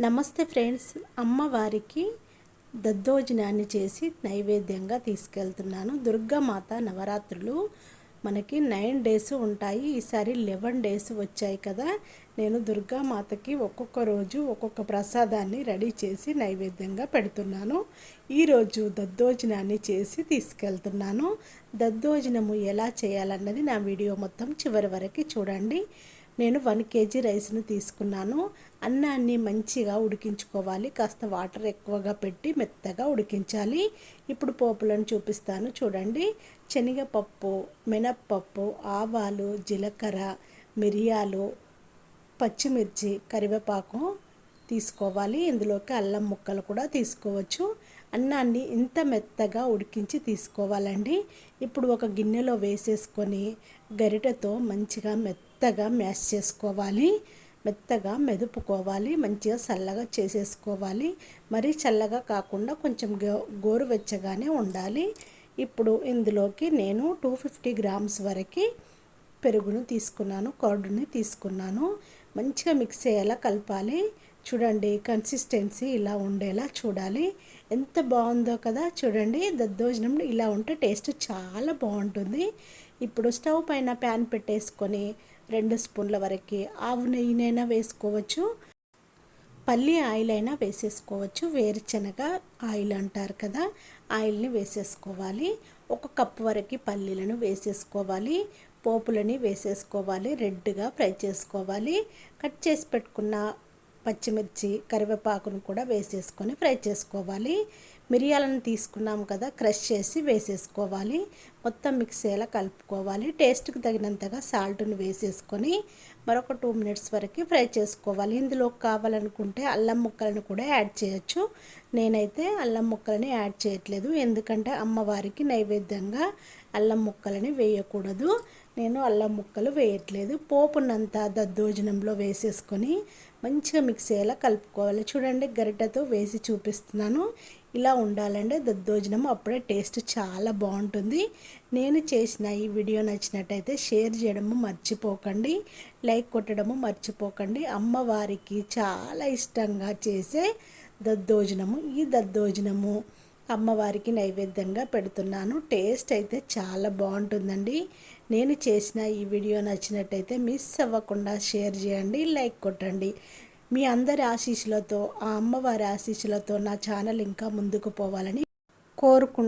నమస్తే ఫ్రెండ్స్, అమ్మవారికి దద్దోజనాన్ని చేసి నైవేద్యంగా తీసుకెళ్తున్నాను. దుర్గామాత నవరాత్రులు మనకి 9 డేస్ ఉంటాయి. ఈసారి 11 డేస్ వచ్చాయి కదా. నేను దుర్గామాతకి ఒక్కొక్క రోజు ఒక్కొక్క ప్రసాదాన్ని రెడీ చేసి నైవేద్యంగా పెడుతున్నాను. ఈరోజు దద్దోజనాన్ని చేసి తీసుకెళ్తున్నాను. దద్దోజనము ఎలా చేయాలన్నది నా వీడియో మొత్తం చివరి వరకు చూడండి. నేను 1 kg రైస్ను తీసుకున్నాను. అన్నాన్ని మంచిగా ఉడికించుకోవాలి. కాస్త వాటర్ ఎక్కువగా పెట్టి మెత్తగా ఉడికించాలి. ఇప్పుడు పోపులను చూపిస్తాను చూడండి. శనగపప్పు, మినప్పప్పు, ఆవాలు, జీలకర్ర, మిరియాలు, పచ్చిమిర్చి, కరివేపాకు తీసుకోవాలి. ఇందులోకి అల్లం ముక్కలు కూడా తీసుకోవచ్చు. అన్నాన్ని ఇంత మెత్తగా ఉడికించి తీసుకోవాలండి. ఇప్పుడు ఒక గిన్నెలో వేసేసుకొని గరిటెతో మంచిగా మెత్తగా మ్యాష్ చేసుకోవాలి. మెత్తగా మెదుపుకోవాలి. మంచిగా చల్లగా చేసేసుకోవాలి. మరీ చల్లగా కాకుండా కొంచెం గోరువెచ్చగానే ఉండాలి. ఇప్పుడు ఇందులోకి నేను 250 గ్రామ్స్ వరకు పెరుగును తీసుకున్నాను, కర్డ్ని తీసుకున్నాను. మంచిగా మిక్స్ అయ్యేలా కలపాలి. చూడండి, కన్సిస్టెన్సీ ఇలా ఉండేలా చూడాలి. ఎంత బాగుందో కదా చూడండి. దద్దోజనం ఇలా ఉంటే టేస్ట్ చాలా బాగుంటుంది. ఇప్పుడు స్టవ్ పైన ప్యాన్ పెట్టేసుకొని 2 స్పూన్ల వరకు ఆవు నెయ్యినైనా వేసుకోవచ్చు, పల్లి ఆయిల్ అయినా వేసేసుకోవచ్చు. వేరుశనగ ఆయిల్ అంటారు కదా, ఆయిల్ని వేసేసుకోవాలి. 1 కప్పు వరకు పల్లీలను వేసేసుకోవాలి. పోపులని వేసేసుకోవాలి. రెడ్గా ఫ్రై చేసుకోవాలి. కట్ చేసి పెట్టుకున్న పచ్చిమిర్చి, కరివేపాకును కూడా వేసేసుకొని ఫ్రై చేసుకోవాలి. మిరియాలను తీసుకున్నాం కదా, క్రష్ చేసి వేసేసుకోవాలి. మొత్తం మిక్స్ అయ్యేలా కలుపుకోవాలి. టేస్ట్కి తగినంతగా సాల్ట్ని వేసేసుకొని మరొక 2 మినిట్స్ వరకు ఫ్రై చేసుకోవాలి. ఇందులో కావాలనుకుంటే అల్లం ముక్కలను కూడా యాడ్ చేయొచ్చు. నేనైతే అల్లం ముక్కలని యాడ్ చేయట్లేదు, ఎందుకంటే అమ్మవారికి నైవేద్యంగా అల్లం ముక్కలని వేయకూడదు. నేను అల్లం ముక్కలు వేయట్లేదు. పోపునంతా దద్దోజనంలో వేసేసుకొని మంచిగా మిక్స్ అయ్యేలా కలుపుకోవాలి. చూడండి, గరిటెతో వేసి చూపిస్తున్నాను. ఇలా ఉండాలంటే దద్దోజనం, అప్పుడే టేస్ట్ చాలా బాగుంటుంది. నేను చేసిన ఈ వీడియో నచ్చినట్టయితే షేర్ చేయడము మర్చిపోకండి, లైక్ కొట్టడము మర్చిపోకండి. అమ్మవారికి చాలా ఇష్టంగా చేసే దద్దోజనము. ఈ దద్దోజనము అమ్మవారికి నైవేద్యంగా పెడుతున్నాను. టేస్ట్ అయితే చాలా బాగుంటుందండి. నేను చేసిన ఈ వీడియో నచ్చినట్టయితే మిస్ అవ్వకుండా షేర్ చేయండి, లైక్ కొట్టండి. మీ అందరి ఆశీస్సులతో, ఆ అమ్మవారి ఆశీస్సులతో నా ఛానల్ ఇంకా ముందుకు పోవాలని కోరుకుంటున్నాను.